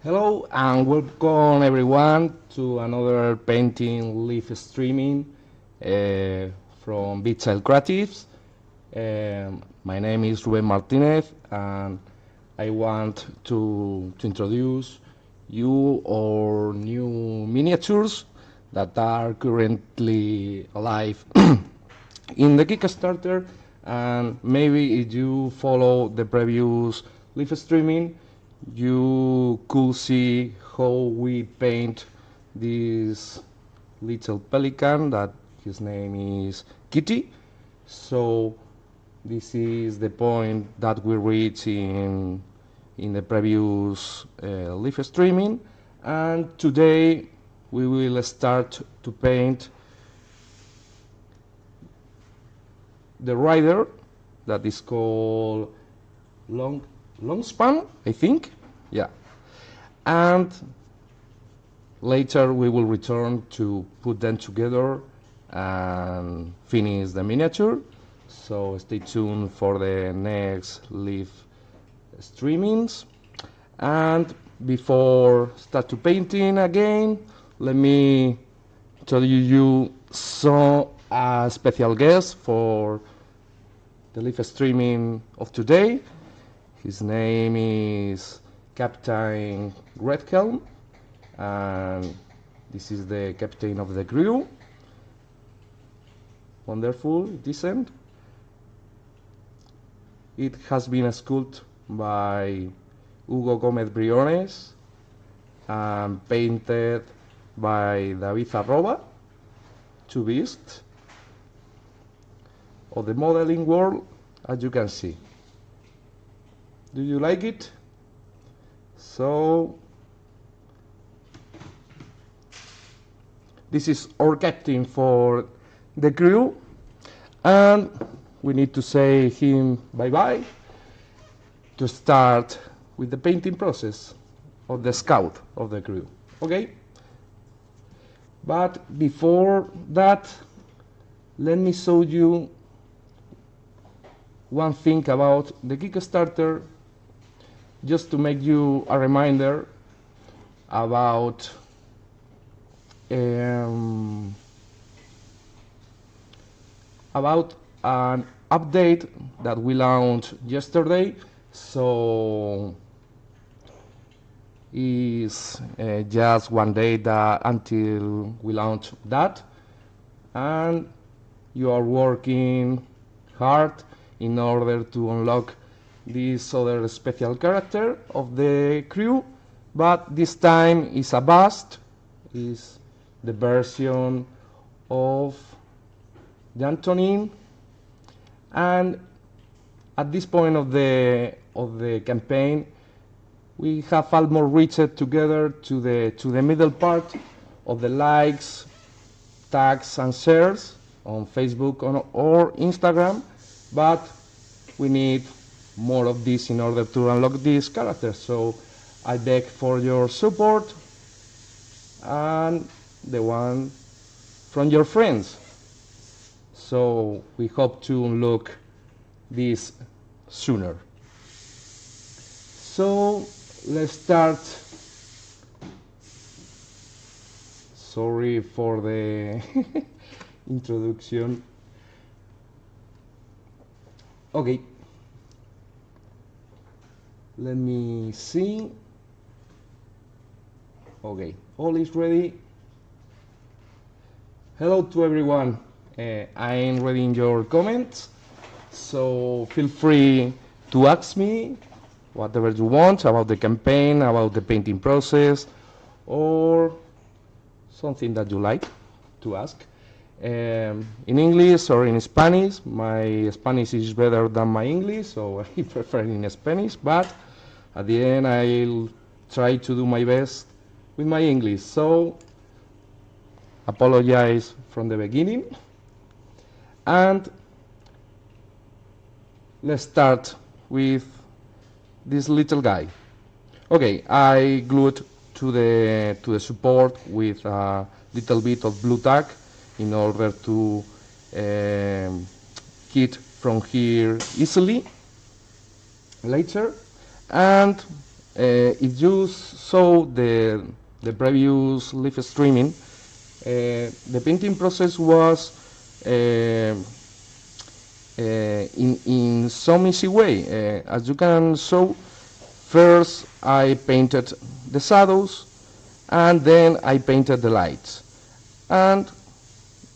Hello and welcome everyone to another painting live streaming from Big Child Creatives. My name is Ruben Martinez and I want to introduce you our new miniatures that are currently alive in the Kickstarter, and maybe if you follow the previous live streaming you could see how we paint this little pelican that his name is Kitti. So this is the point that we reached in the previous live streaming, and today we will start to paint the rider that is called Longspan, I think. Yeah. And later we will return to put them together and finish the miniature. So stay tuned for the next live streamings. And before start to painting again, let me tell you some special guest for the live streaming of today. His name is Captain Redhelm, and this is the captain of the crew. Wonderful, decent. It has been sculpted by Hugo Gomez Briones and painted by David Arroba, two beasts of the modeling world, as you can see. Do you like it? So this is our captain for the crew, and we need to say him bye-bye to start with the painting process of the scout of the crew. Okay? But before that, let me show you one thing about the Kickstarter, just to make you a reminder about an update that we launched yesterday. So is just one day until we launch that, and you are working hard in order to unlock this other special character of the crew, but this time is a bust, is the version of the Antonin, and at this point of the campaign we have almost reached together to the middle part of the likes, tags and shares on Facebook or Instagram, but we need more of this in order to unlock this character. So I beg for your support and the one from your friends. So we hope to unlock this sooner. So let's start. Sorry for the introduction. Okay. Let me see. Okay, all is ready. Hello to everyone. I am reading your comments, so feel free to ask me whatever you want about the campaign, about the painting process, or something that you like to ask. In English or in Spanish. My Spanish is better than my English, so I prefer in Spanish, but at the end I'll try to do my best with my English, so apologize from the beginning. And let's start with this little guy. Okay, I glued to the support with a little bit of blue tack in order to hit from here easily later. And if you saw the previous live streaming, the painting process was in some easy way. As you can show, first I painted the shadows, and then I painted the lights. And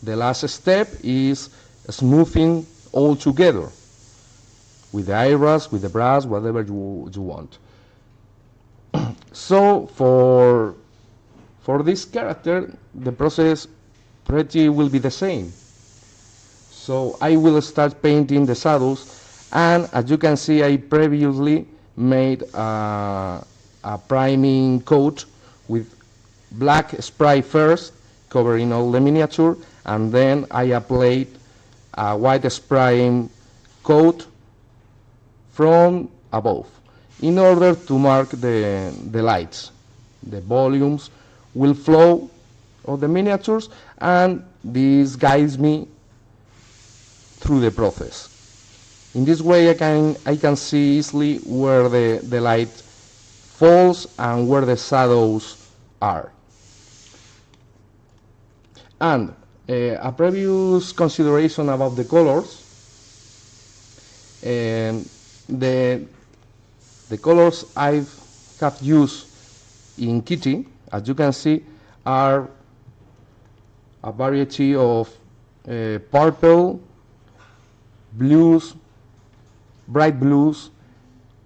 the last step is smoothing all together with the airbrush, with the brush, whatever you want. So for this character, the process pretty will be the same. So I will start painting the shadows, and as you can see, I previously made a priming coat with black spray first, covering all the miniature, and then I applied a white spraying coat from above in order to mark the lights. The volumes will flow of the miniatures, and this guides me through the process. In this way I can see easily where the light falls and where the shadows are. And a previous consideration about the colors, the colors I have used in Kitti, as you can see, are a variety of purple, blues, bright blues,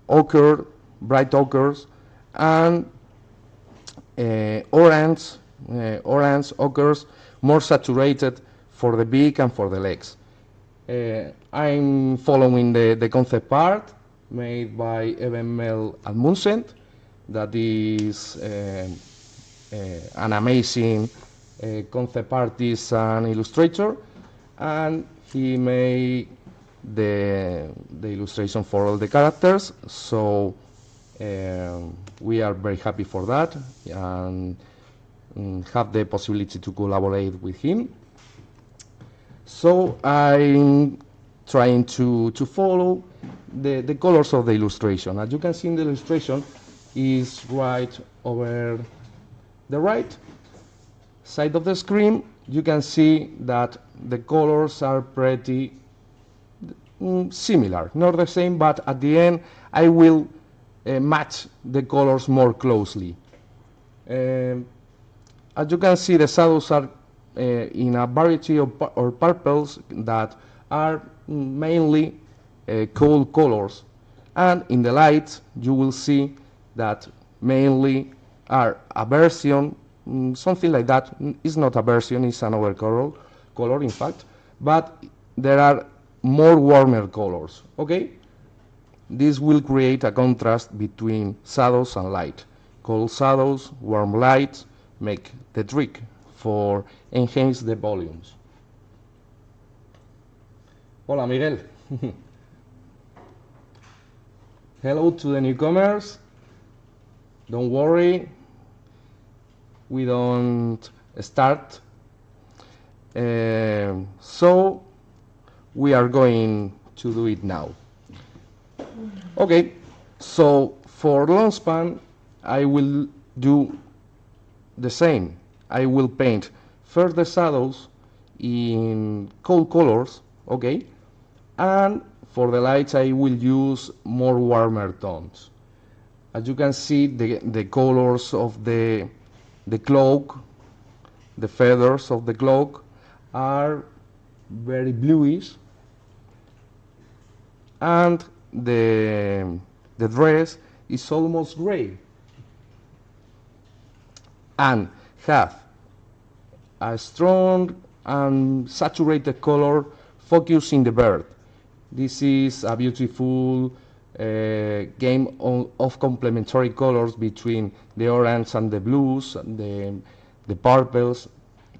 ochre, bright ochres, and orange ochres, more saturated for the beak and for the legs. I'm following the concept art made by Even Mel Admundsen, that is an amazing concept artist and illustrator, and he made the illustration for all the characters, so we are very happy for that and have the possibility to collaborate with him. So I'm trying to follow the colors of the illustration. As you can see in the illustration, is right over the right side of the screen. You can see that the colors are pretty similar, not the same, but at the end I will match the colors more closely. As you can see, the shadows are in a variety of purples that are mainly cold colors, and in the light you will see that mainly are a version, something like that. It's not a version, it's another color in fact, but there are more warmer colors. Okay, this will create a contrast between shadows and light. Cold shadows, warm light make the trick for enhance the volumes. Hola Miguel. Hello to the newcomers. Don't worry, we don't start. So we are going to do it now. Okay, so for Longspan I will do the same. I will paint first the shadows in cold colors, okay, and for the lights I will use more warmer tones. As you can see, the colors of the cloak, the feathers of the cloak are very bluish, and the dress is almost gray, and have a strong and saturated color focus in the bird. This is a beautiful game of complementary colors between the orange and the blues, and the purples,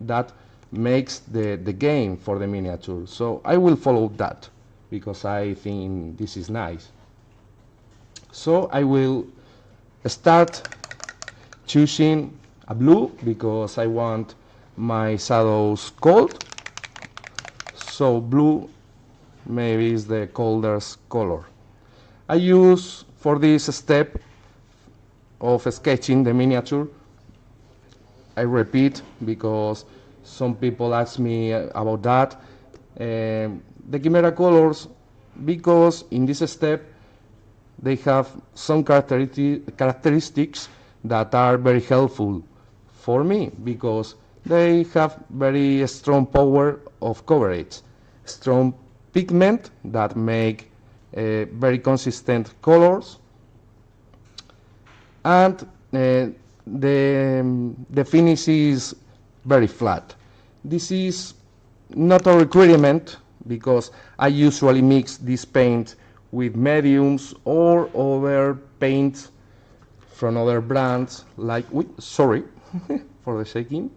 that makes the game for the miniature. So I will follow that because I think this is nice. So I will start choosing a blue because I want my shadows cold. So blue maybe is the coldest color. I use for this step of sketching the miniature. I repeat because some people ask me about that. The Chimera colors, because in this step they have some characteristics that are very helpful for me, because they have very strong power of coverage, strong pigment that make very consistent colors, and the finish is very flat. This is not a requirement, because I usually mix this paint with mediums or other paints from other brands, like, sorry for the shaking,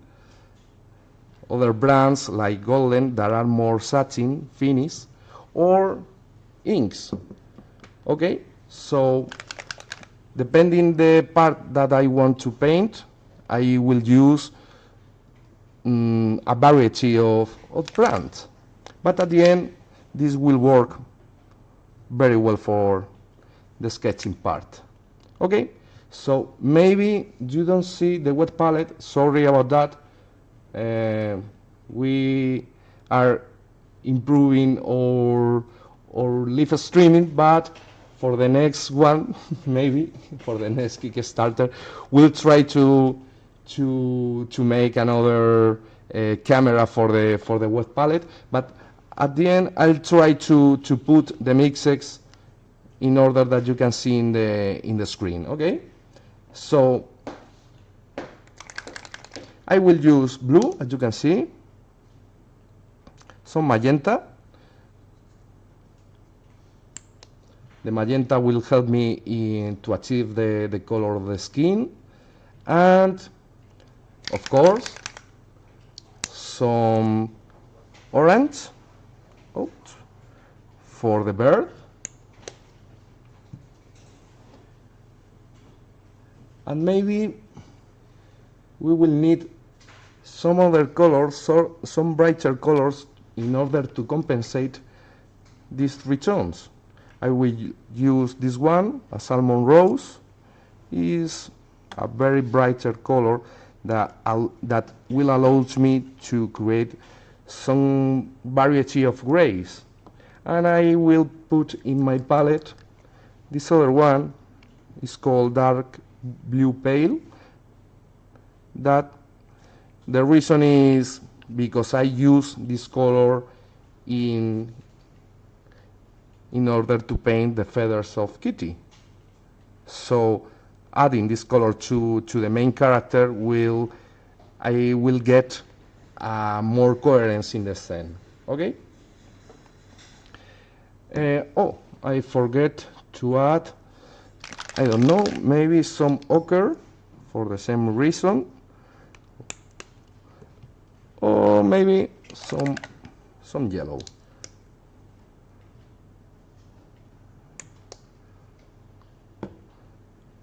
other brands like Golden that are more satin finish, or inks. Okay, so depending the part that I want to paint, I will use a variety of brands. But at the end, this will work very well for the sketching part. Okay, so maybe you don't see the wet palette, sorry about that. We are improving our live streaming, but for the next one, maybe for the next Kickstarter, we'll try to make another camera for the wet palette. But at the end, I'll try to put the mixes in order that you can see in the screen. Okay, so I will use blue, as you can see, some magenta. The magenta will help me to achieve the color of the skin, and of course some orange for the bird, and maybe we will need some other colors, or some brighter colors, in order to compensate these three tones. I will use this one, a salmon rose. Is a very brighter color that will allow me to create some variety of grays. And I will put in my palette this other one, is called dark blue pale. That the reason is because I use this color in order to paint the feathers of Kitty. So adding this color to the main character I will get more coherence in the scene. Okay. I forget to add, I don't know, maybe some ochre for the same reason, or maybe some yellow.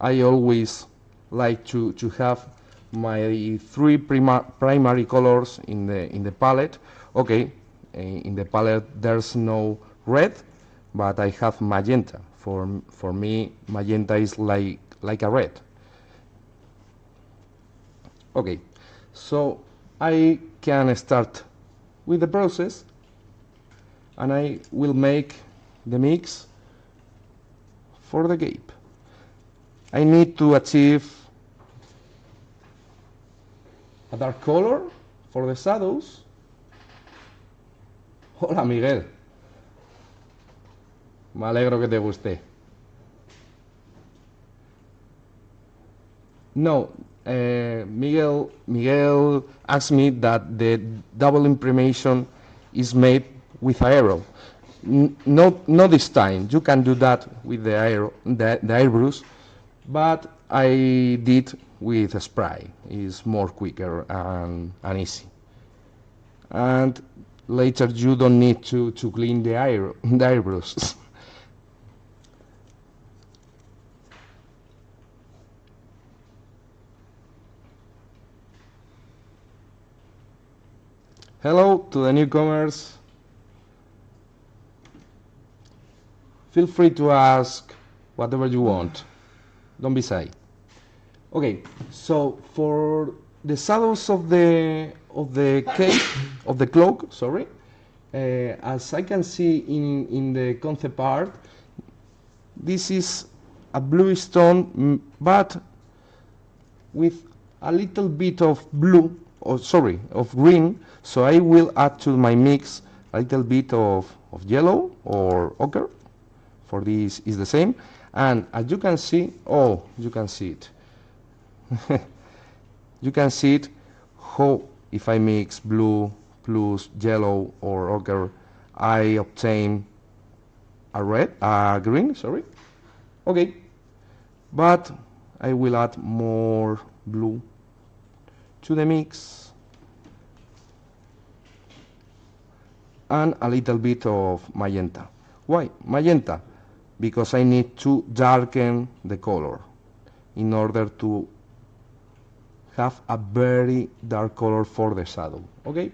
I always like to have my three primary colors in the palette. Okay, in the palette there's no red, but I have magenta. For me, magenta is like a red. Okay, so I can start with the process, and I will make the mix for the cape. I need to achieve a dark color for the shadows. Hola, Miguel. Me alegro que te guste. No, Miguel asked me that the double imprimatur is made with aero. Not this time. You can do that with the airbrush, but I did with a spray. It's more quicker and easy. And later you don't need to clean the airbrush. Hello to the newcomers. Feel free to ask whatever you want. Don't be shy. Okay, so for the saddles of the cape of the cloak, sorry, as I can see in the concept art, this is a blue stone, but with a little bit of blue, or sorry, of green. So I will add to my mix a little bit of yellow or ochre. For this is the same, and as you can see, oh, you can see it. You can see it how if I mix blue plus yellow or ochre, I obtain a green, sorry. Okay, but I will add more blue to the mix and a little bit of magenta. Why magenta? Because I need to darken the color in order to have a very dark color for the saddle. Okay,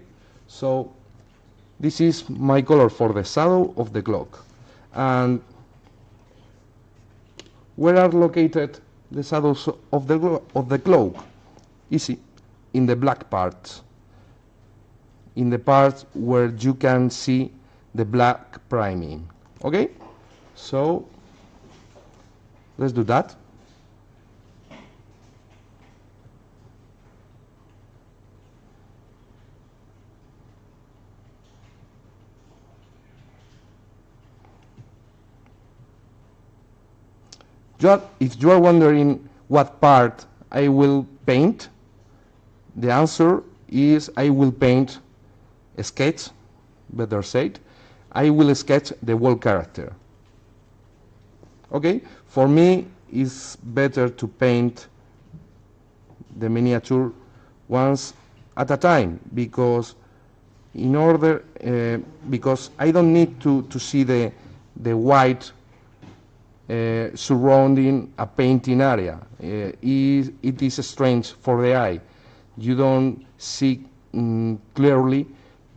so this is my color for the saddle of the cloak. And where are located the saddles of the cloak? Easy, in the black parts, in the parts where you can see the black priming. Okay, so let's do that. If you are wondering what part I will paint, the answer is I will paint a sketch, better said. I will sketch the whole character. Okay, for me it's better to paint the miniature once at a time, because because I don't need to see the white surrounding a painting area. It is strange for the eye. You don't see clearly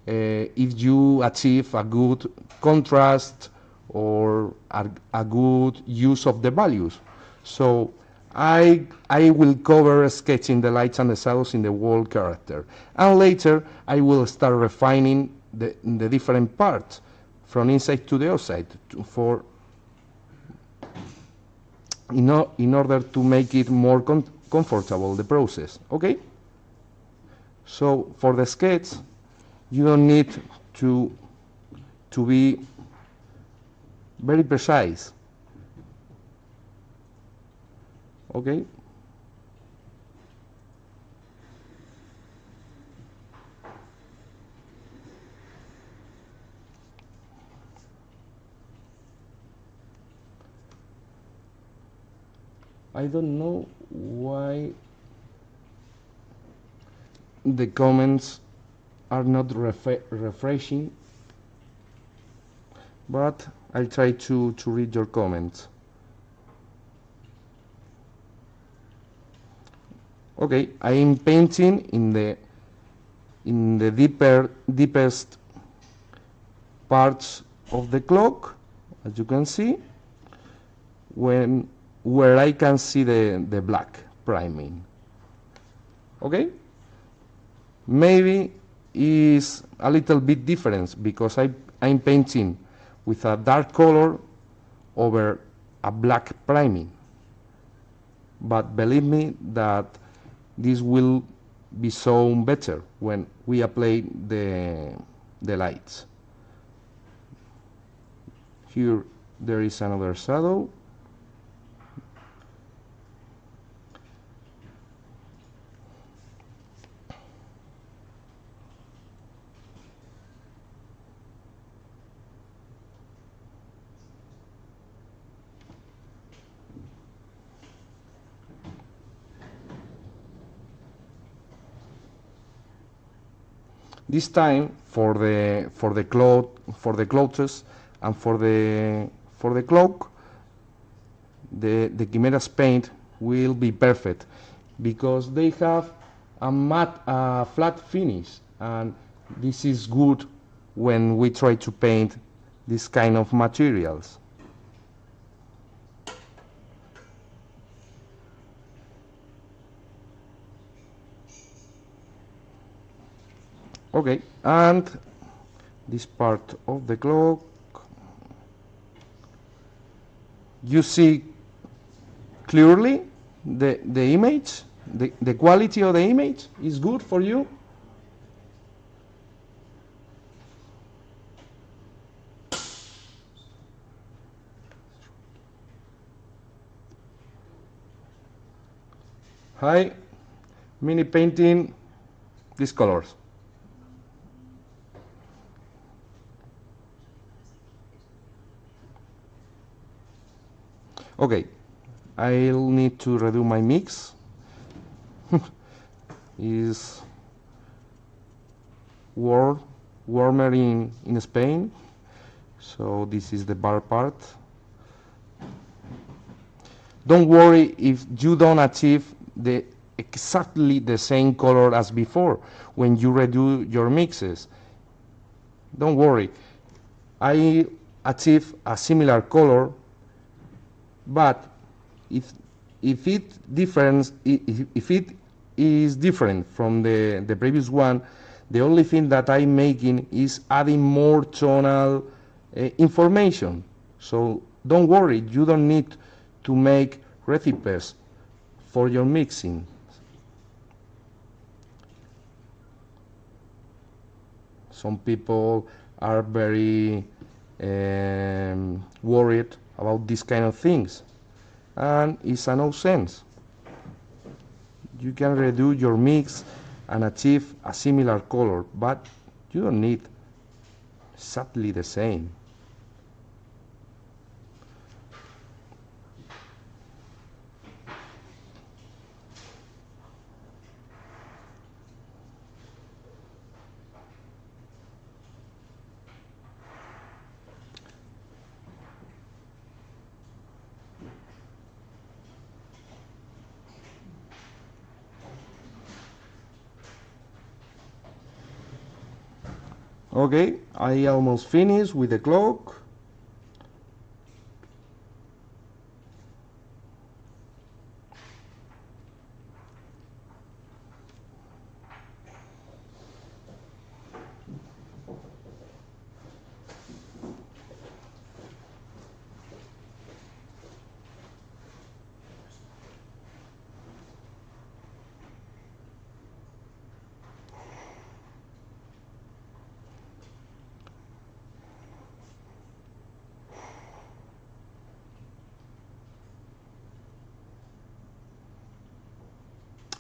if you achieve a good contrast or a good use of the values. So I will cover sketching the lights and the shadows in the whole character, and later I will start refining the different parts from inside to the outside in order to make it more comfortable, the process. Okay, so for the sketch you don't need to be very precise. Okay, I don't know why the comments are not refreshing, but I'll try to read your comments. Okay, I am painting in the deepest parts of the cloak, as you can see, where I can see the black priming. Okay, maybe is a little bit different because I'm painting with a dark color over a black priming, but believe me that this will be shown better when we apply the lights. Here there is another shadow. This time for the clothes and for the cloak, the Chimera's paint will be perfect because they have a matte flat finish, and this is good when we try to paint this kind of materials. Okay, and this part of the clock, you see clearly the image, the quality of the image is good for you. Hi, mini painting these colors. Okay, I'll need to redo my mix. Is warmer in Spain, so this is the bar part. Don't worry if you don't achieve exactly the same color as before when you redo your mixes. Don't worry, I achieve a similar color, but if it is different from the previous one, the only thing that I'm making is adding more tonal information. So don't worry, you don't need to make recipes for your mixing. Some people are very worried about these kind of things, and it's a no sense. You can redo your mix and achieve a similar color, but you don't need exactly the same. Okay, I almost finished with the clock.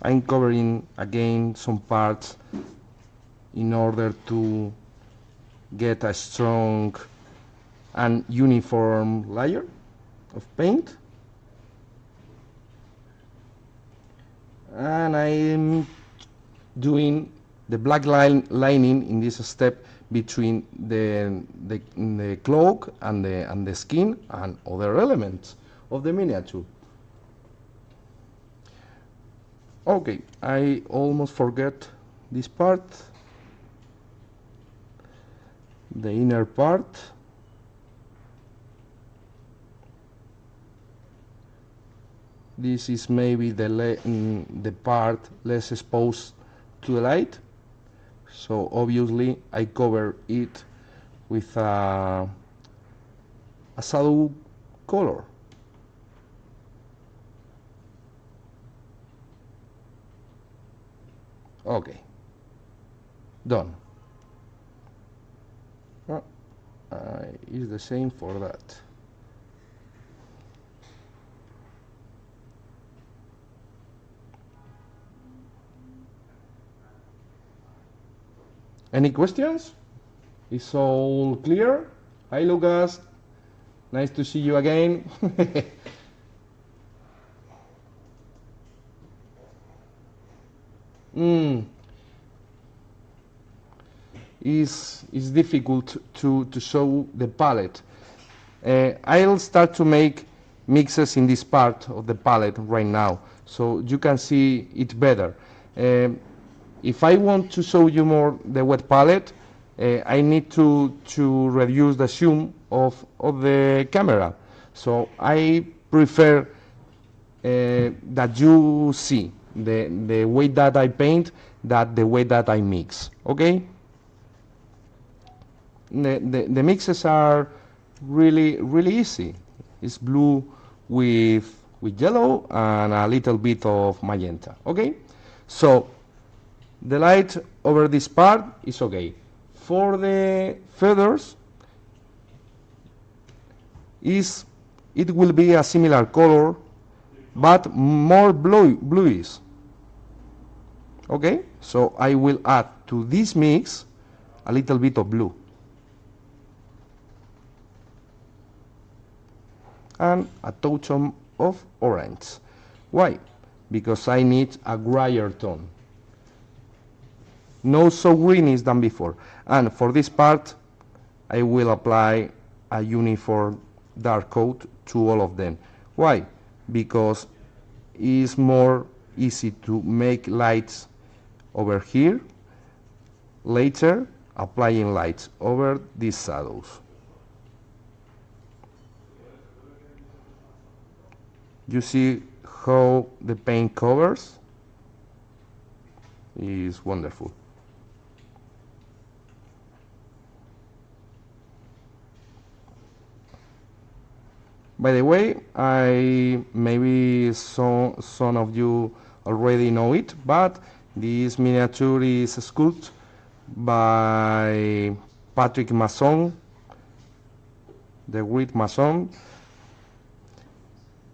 I'm covering again some parts in order to get a strong and uniform layer of paint. And I'm doing the black lining in this step between the cloak and the skin and other elements of the miniature. Okay, I almost forget this part, the inner part. This is maybe the part less exposed to the light, so obviously I cover it with a shadow color. Okay, done. It's the same for that. Any questions? It's all clear? Hi Lucas, nice to see you again. It's difficult to show the palette. I'll start to make mixes in this part of the palette right now, so you can see it better. If I want to show you more the wet palette, I need to reduce the zoom of the camera. So I prefer that you see the way that I paint, that the way that I mix. Okay? the mixes are really easy. It's blue with yellow and a little bit of magenta. Okay, so the light over this part is okay. For the feathers, it will be a similar color, but more bluish. Okay, so I will add to this mix a little bit of blue and a touch of orange. Why? Because I need a grayer tone, no so greenish than before. And for this part I will apply a uniform dark coat to all of them. Why? Because it's more easy to make lights over here, later applying lights over these shadows. You see how the paint covers? Is wonderful. By the way, maybe some of you already know it, but this miniature is sculpted by Patrick Masson, the great Masson.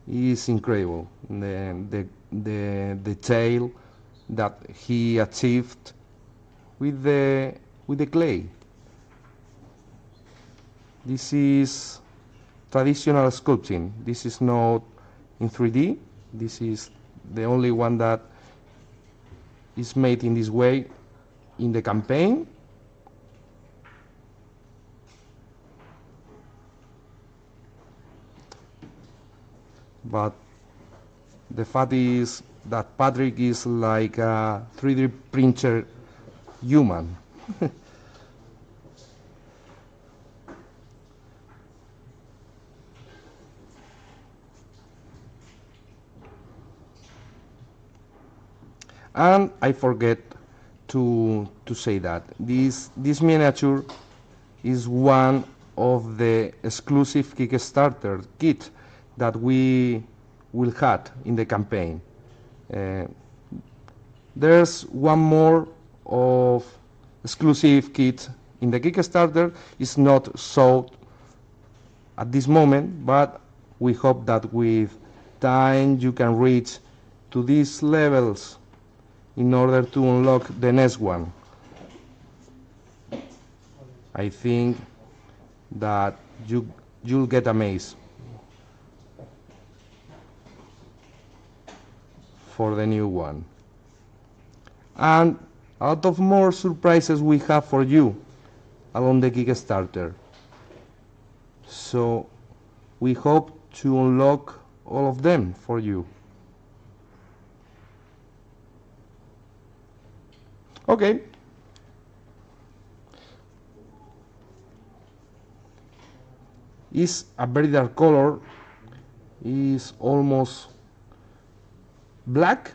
Is incredible. The detail that he achieved with the clay. This is traditional sculpting. This is not in 3D. This is the only one that is made in this way in the campaign. But the fact is that Patrick is like a 3D printer human. And I forget to say that this miniature is one of the exclusive Kickstarter kit that we will have in the campaign. There's one more of exclusive kit in the Kickstarter. It's not sold at this moment, but we hope that with time you can reach to these levels in order to unlock the next one. I think that you'll get amazed for the new one. And a lot of more surprises we have for you along the Kickstarter. So we hope to unlock all of them for you. Okay. It's a very dark color. It's almost black,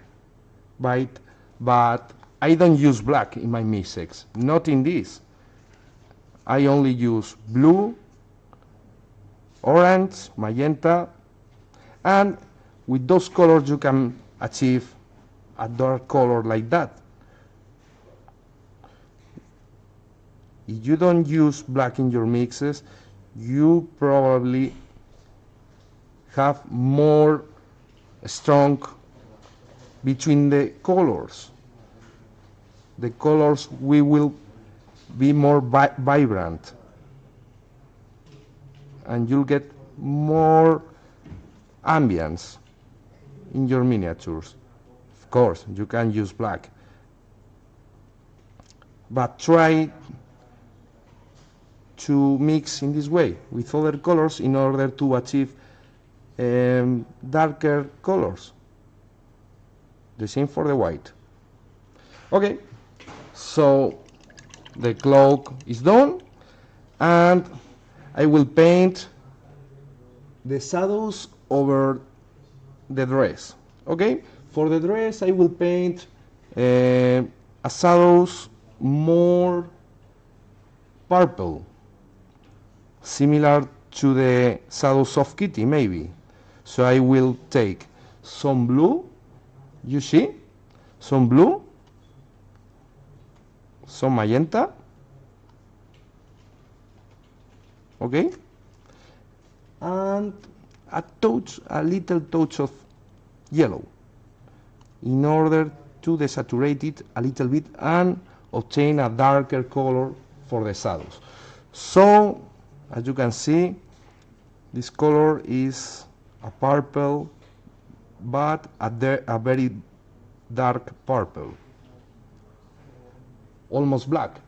but I don't use black in my mixes. Not in this. I only use blue, orange, magenta, and with those colors you can achieve a dark color like that. If you don't use black in your mixes, you probably have more strong between the colors. The colors will be more vibrant, and you'll get more ambience in your miniatures. Of course, you can use black, but try to mix in this way with other colors in order to achieve darker colors. The same for the white. Okay, so the cloak is done, and I will paint the shadows over the dress. Okay, for the dress I will paint a shadows more purple. similar to the shadows of Kitti, maybe. So I will take some blue, you see, some blue, some magenta, okay, and a little touch of yellow in order to desaturate it a little bit and obtain a darker color for the shadows. So, as you can see, this color is a purple, but a very dark purple, almost black.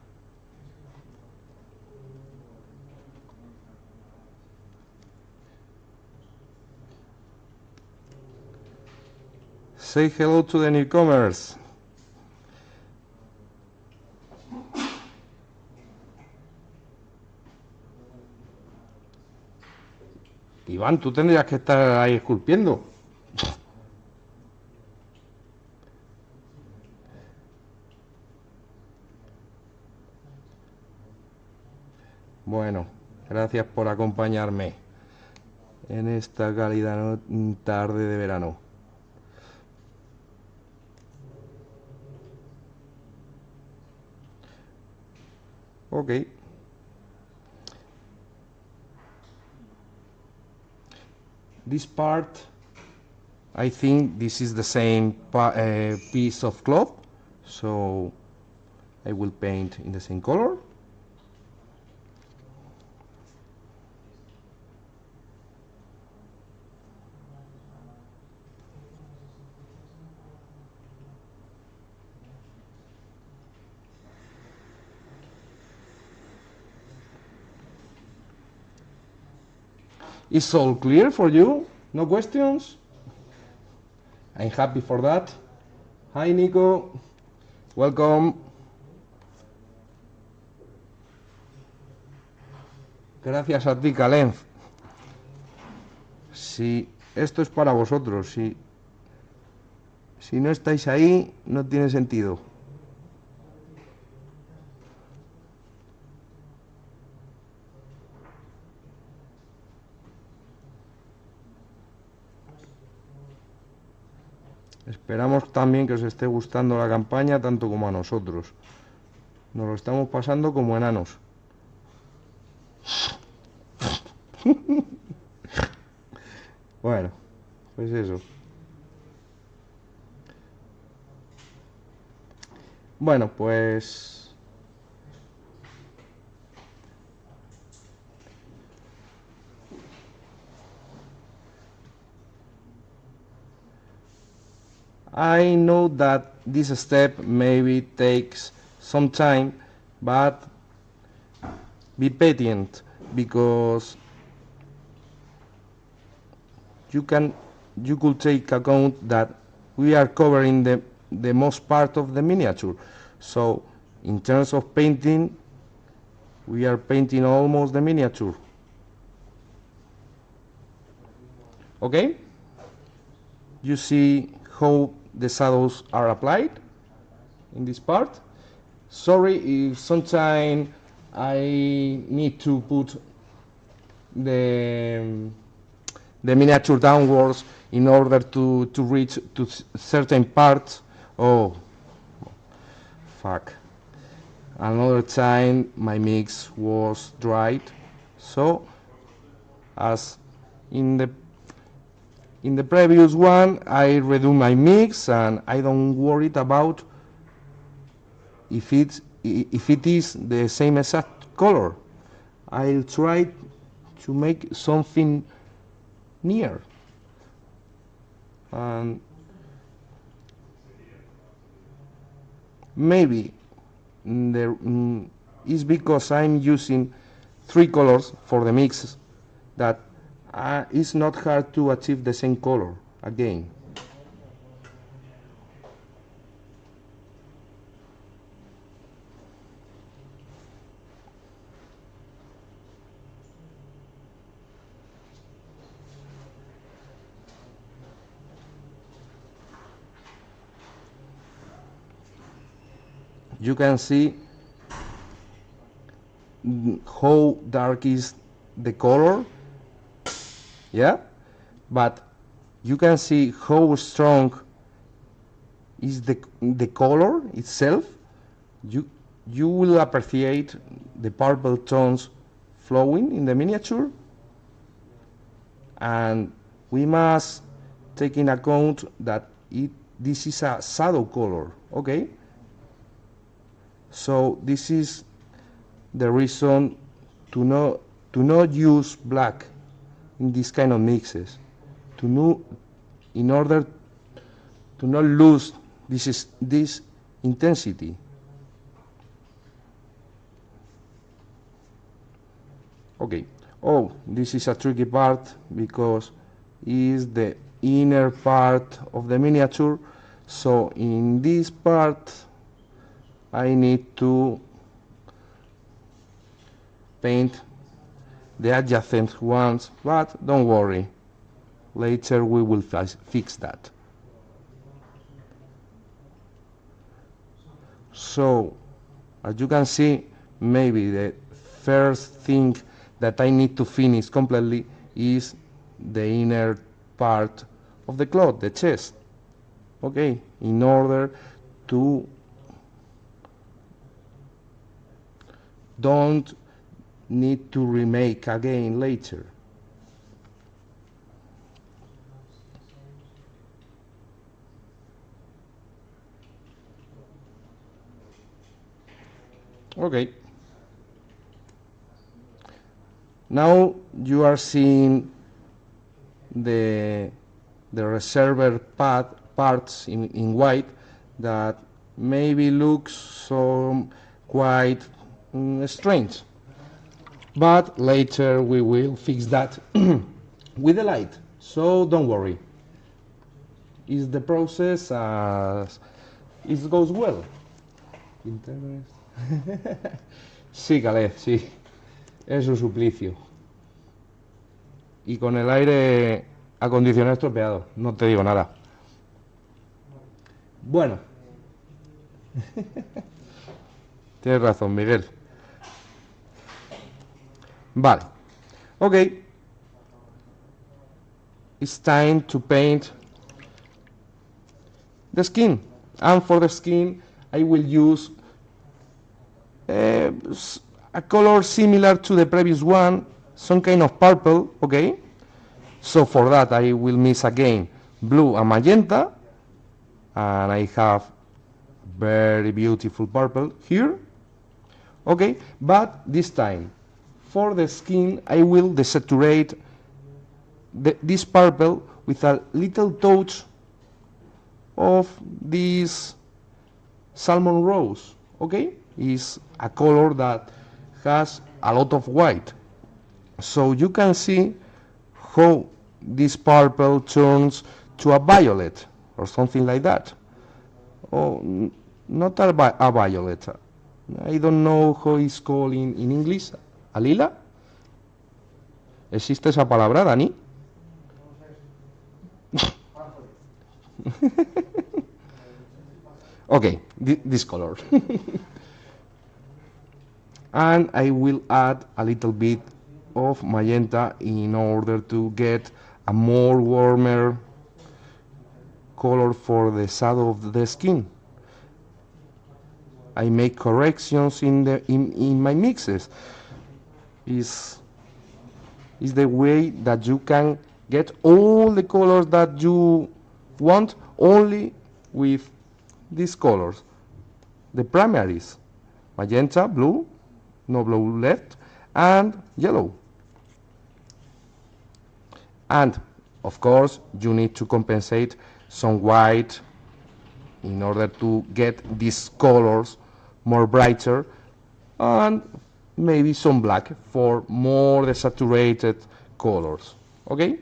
Say hello to the newcomers. Iván, tú tendrías que estar ahí esculpiendo. Bueno, gracias por acompañarme en esta cálida tarde de verano. Okay. This part, I think this is the same piece of cloth, so I will paint in the same color. It's all clear for you? No questions? I'm happy for that. Hi, Nico. Welcome. Gracias a ti, Kalenz. Si esto es para vosotros, si no estáis ahí, no tiene sentido. Esperamos también que os esté gustando la campaña tanto como a nosotros. Nos lo estamos pasando como enanos. Bueno, pues eso. Bueno, pues I know that this step maybe takes some time, but be patient because you could take account that we are covering the most part of the miniature. So in terms of painting, we are painting almost the miniature. Okay? You see how the shadows are applied in this part. Sorry if sometimes I need to put the miniature downwards in order to reach to certain parts. Oh, fuck. Another time my mix was dried, so as in the previous one I redo my mix and I don't worry about if it is the same exact color. I'll try to make something near, and maybe it's because I'm using 3 colors for the mix that it's not hard to achieve the same color again. You can see how dark is the color, yeah, but you can see how strong is the color itself. You will appreciate the purple tones flowing in the miniature, and we must take in account that this is a shadow color, okay? So this is the reason to not use black in this kind of mixes, in order to not lose this intensity. Okay. Oh, this is a tricky part because it's the inner part of the miniature. So in this part, I need to paint the adjacent ones, but don't worry. Later we will fix that. So, as you can see, maybe the first thing that I need to finish completely is the inner part of the cloth, the chest. Okay, in order to don't need to remake again later. Okay. Now you are seeing the reservoir parts in white that maybe looks quite strange, but later we will fix that with the light, so don't worry. It's the process as it goes well. Sí, Caleb, sí. Es un suplicio. Y con el aire acondicionado estropeado, no te digo nada. Bueno. Tienes razón, Miguel. Vale. Okay. It's time to paint the skin. And for the skin, I will use a color similar to the previous one, some kind of purple, okay? So for that I will mix again blue and magenta, and I have very beautiful purple here, okay? But this time, for the skin, I will desaturate this purple with a little touch of this salmon rose, okay? Is a color that has a lot of white. So you can see how this purple turns to a violet or something like that. Oh, not a violet. I don't know how it's called in English. ¿A lila? ¿Existe esa palabra, Dani? Okay, this color. And I will add a little bit of magenta in order to get a more warmer color for the shadow of the skin. I make corrections in my mixes. Is the way that you can get all the colors that you want only with these colors. The primaries: magenta, blue, no blue left, and yellow. And of course you need to compensate some white in order to get these colors more brighter, and maybe some black for more desaturated colors, okay?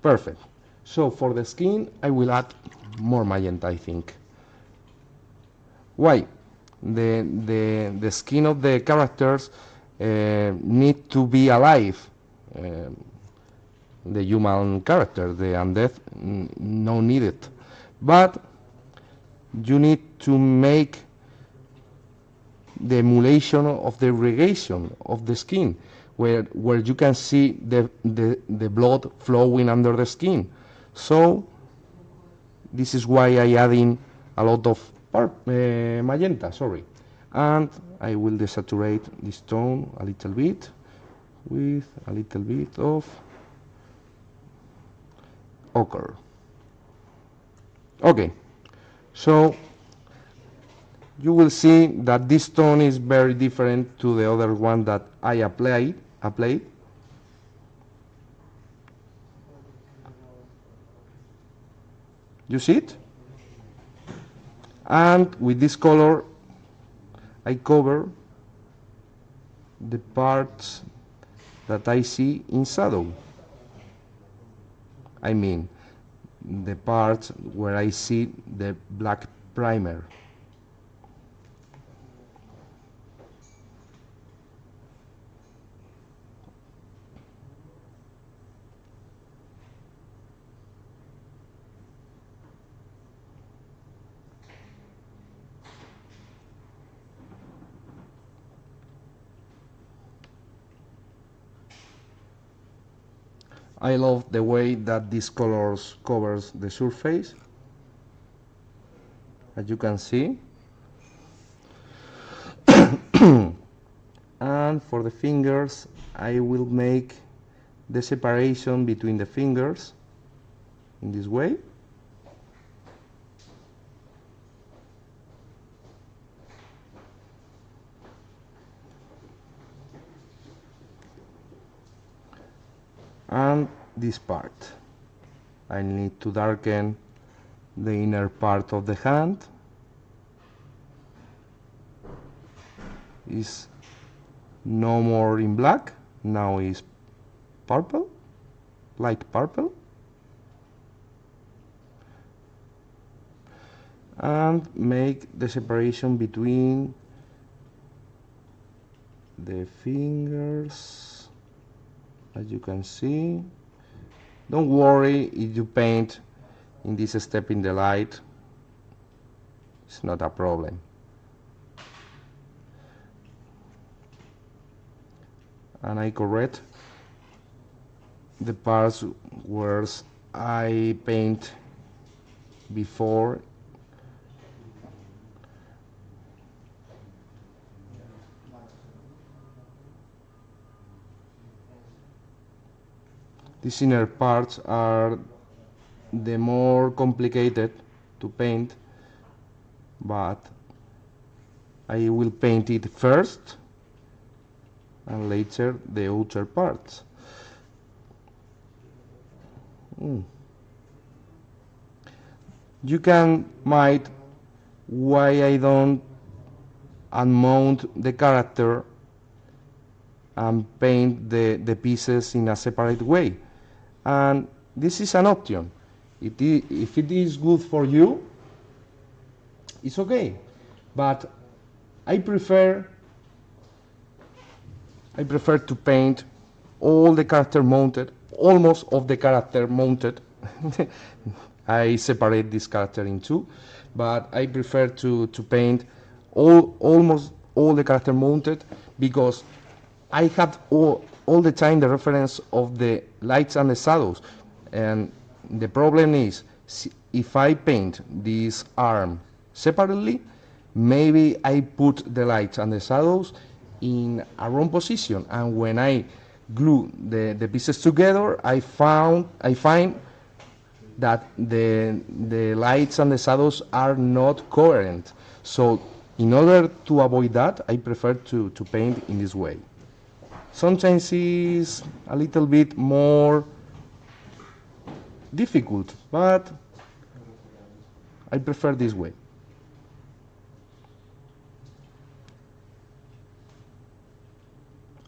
Perfect. So for the skin I will add more magenta, I think. Why? The skin of the characters need to be alive. The human character, the undead, no needed. But you need to make the emulation of the irrigation of the skin, where you can see the blood flowing under the skin. So this is why I add in a lot of magenta, sorry. And I will desaturate this tone a little bit with a little bit of ochre. Okay, so you will see that this tone is very different to the other one that I applied. You see it? And with this color I cover the parts that I see in shadow. I mean, the parts where I see the black primer. I love the way that these colors covers the surface, as you can see. And for the fingers, I will make the separation between the fingers in this way. And this part, I need to darken the inner part of the hand. Is no more in black, now is purple, light purple. And make the separation between the fingers, as you can see. Don't worry if you paint in this step in the light, it's not a problem. And I correct the parts where I paint before. These inner parts are the more complicated to paint, but I will paint it first and later the outer parts. You can might why I don't unmount the character and paint the pieces in a separate way. And this is an option. If it is good for you, it's okay. But I prefer to paint all the character mounted, almost of the character mounted. I separate this character in two, but I prefer to paint almost all the character mounted, because I have all the time the reference of the lights and the shadows. And the problem is, if I paint this arm separately, maybe I put the lights and the shadows in a wrong position, and when I glue the pieces together, I find that the lights and the shadows are not coherent. So in order to avoid that, I prefer to paint in this way. Sometimes it's a little bit more difficult, but I prefer this way.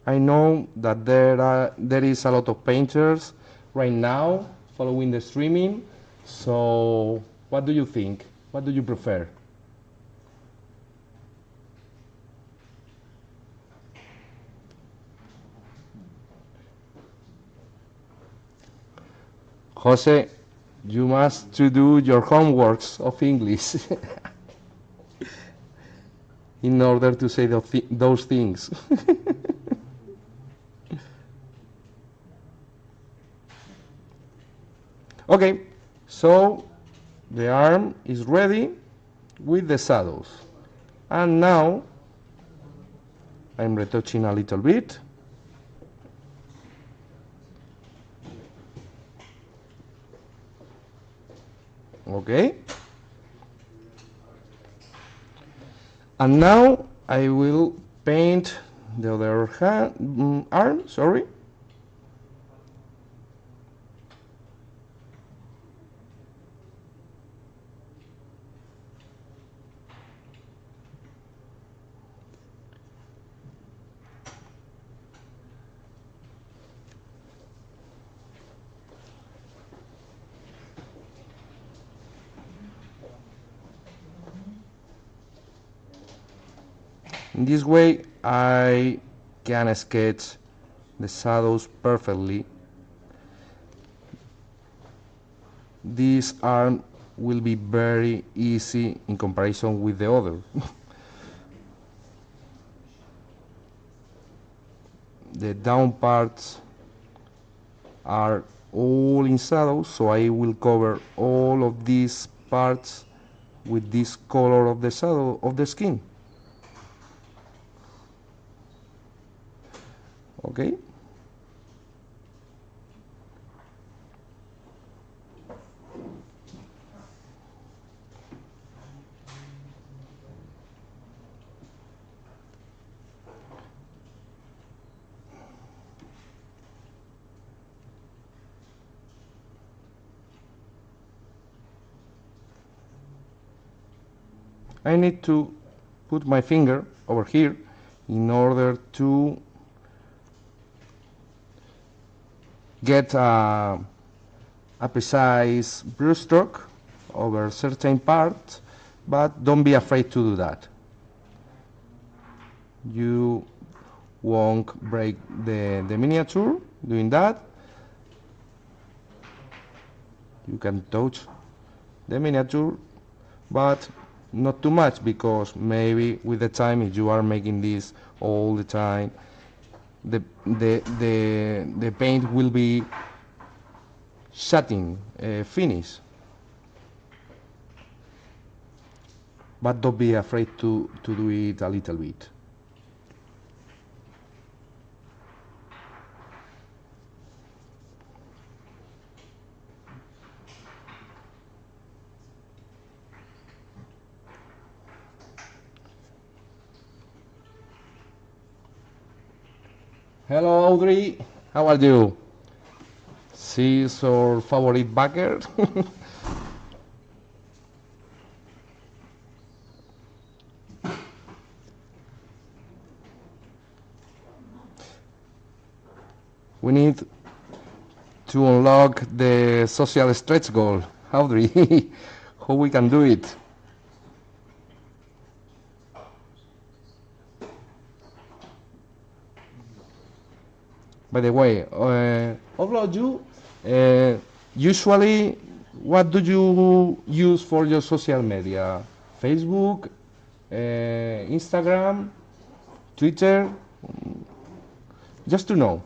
I know that there is a lot of painters right now following the streaming, so what do you think? What do you prefer? Jose, you must to do your homeworks of English. in order to say those things. Okay, so the arm is ready with the saddles. And now I'm retouching a little bit. Okay. And now I will paint the other arm, sorry. In this way I can sketch the shadows perfectly. This arm will be very easy in comparison with the other. The down parts are all in shadows, so I will cover all of these parts with this color of the shadow of the skin. Okay. I need to put my finger over here in order to get a precise brushstroke over certain parts, but don't be afraid to do that. You won't break the miniature doing that. You can touch the miniature, but not too much, because maybe with the time, if you are making this all the time, the paint will be shutting finish. But don't be afraid to do it a little bit. Hello Audrey, how are you? She's our favorite backer. We need to unlock the social stretch goal. Audrey, how we can do it? By the way, upload you, usually what do you use for your social media? Facebook, Instagram, Twitter? Just to know.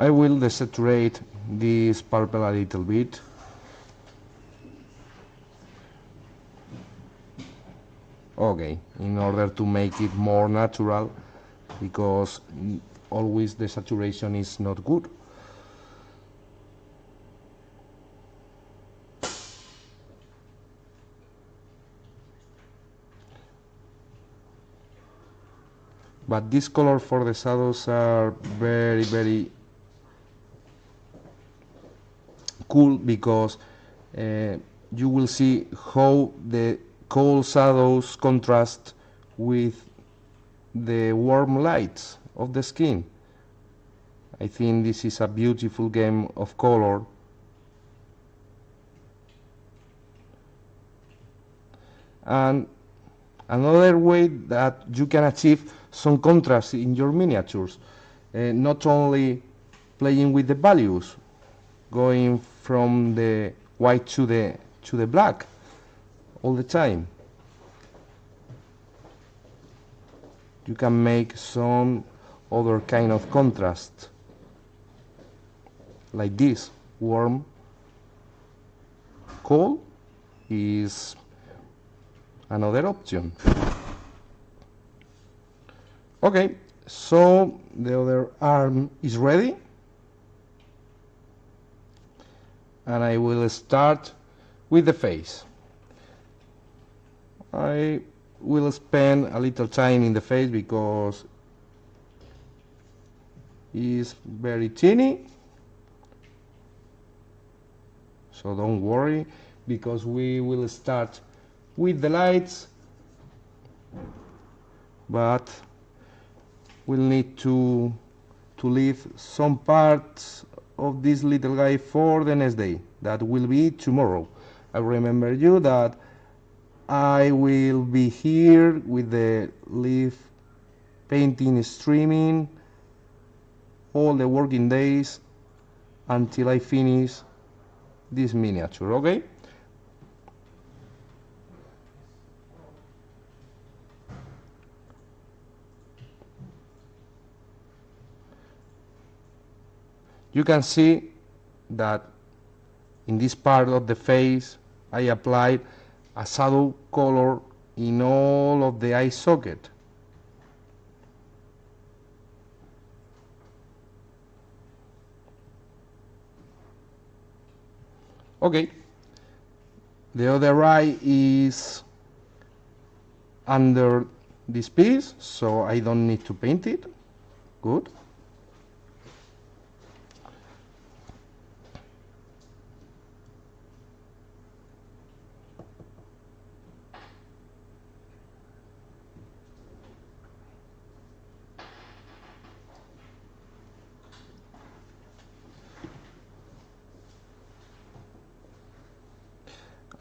I will desaturate this purple a little bit. Okay, in order to make it more natural, because always the saturation is not good. But this color for the shadows are very, very cool, because you will see how the cold shadows contrast with the warm lights of the skin. I think this is a beautiful game of color. And another way that you can achieve some contrast in your miniatures, not only playing with the values, going from the white to the black all the time. You can make some other kind of contrast, like this. Warm, cold is another option. Okay, so the other arm is ready, and I will start with the face. I will spend a little time in the face because it's very teeny, so don't worry, because we will start with the lights, but we'll need to leave some parts of this little guy for the next day. That will be tomorrow. I remember you that I will be here with the live painting streaming all the working days until I finish this miniature, okay? You can see that in this part of the face I applied a shadow color in all of the eye socket. Okay, the other eye is under this piece, so I don't need to paint it. Good.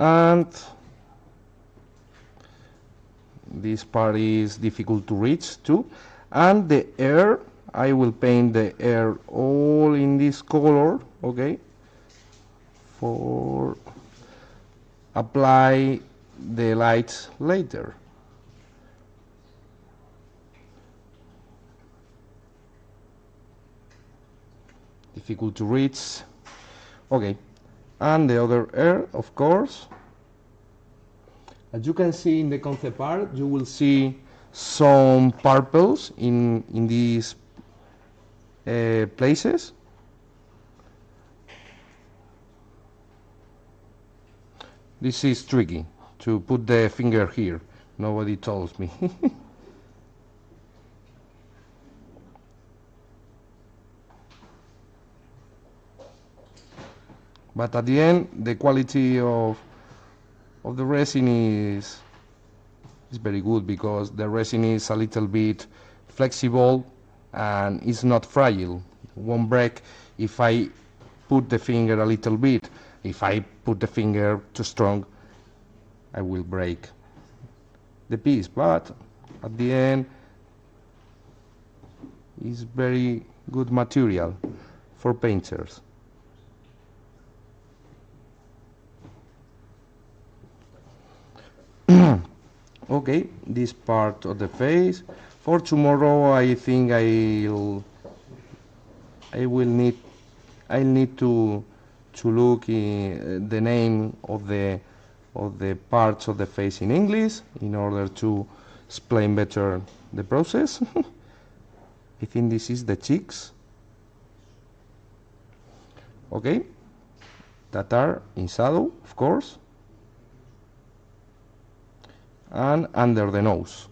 And this part is difficult to reach too. And the air, I will paint the air all in this color, okay, for apply the lights later. Difficult to reach. Okay, and the other air, of course. As you can see in the concept art, you will see some purples in these places. This is tricky to put the finger here. Nobody tells me. But at the end, the quality of the resin is very good, because the resin is a little bit flexible and it's not fragile. It won't break if I put the finger a little bit. If I put the finger too strong, I will break the piece. But at the end, it's very good material for painters. Okay, this part of the face. For tomorrow, I think I'll need to look in the name of the parts of the face in English in order to explain better the process. I think this is the cheeks. Okay, that are in shadow, of course, and under the nose.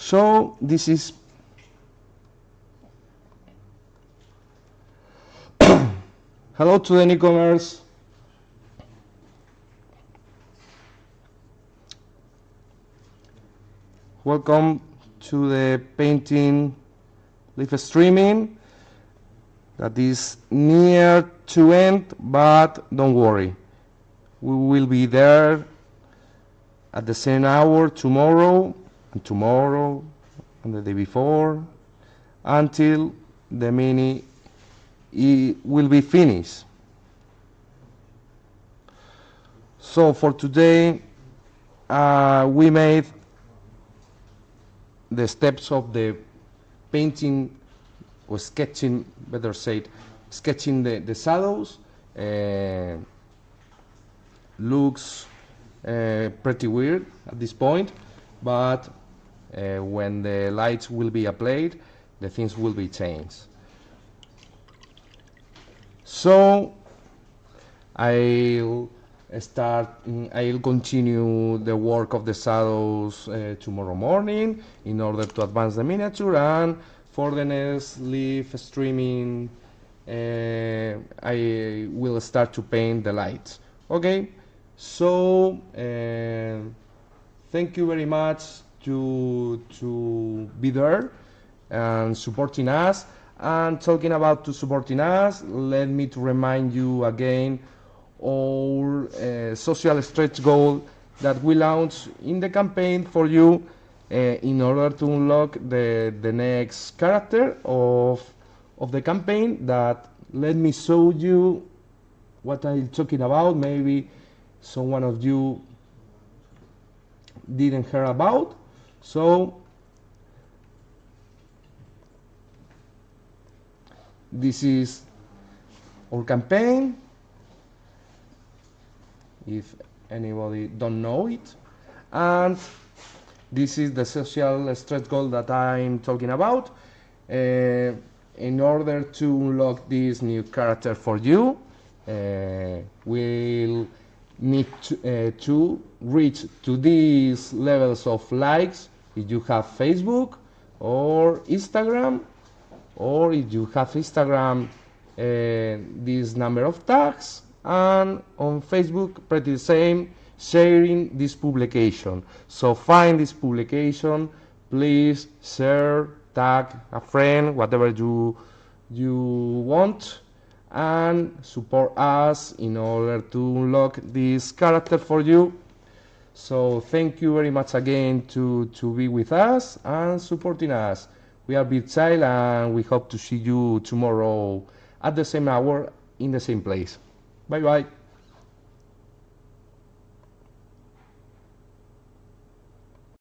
So this is hello to the newcomers. Welcome to the painting live streaming that is near to end, but don't worry. We will be there at the same hour tomorrow and the day before until the mini will be finished. So for today we made the steps of the painting or sketching, better said, sketching the shadows. Looks pretty weird at this point, but when the lights will be applied, the things will be changed. So I'll continue the work of the shadows tomorrow morning in order to advance the miniature, and for the next live streaming I will start to paint the lights. Okay, so thank you very much to be there and supporting us. And talking about to supporting us, let me to remind you again our social stretch goal that we launched in the campaign for you in order to unlock the next character of the campaign. That let me show you what I'm talking about. Maybe someone of you didn't hear about. So this is our campaign, if anybody don't know it, and this is the social stretch goal that I'm talking about. In order to unlock this new character for you, we'll need to reach to these levels of likes if you have Facebook or Instagram, or if you have Instagram, this number of tags, and on Facebook pretty the same, sharing this publication. So find this publication, please share, tag a friend, whatever you want, and support us in order to unlock this character for you. So thank you very much again to be with us and supporting us. We are Big Child, and we hope to see you tomorrow at the same hour in the same place. Bye bye.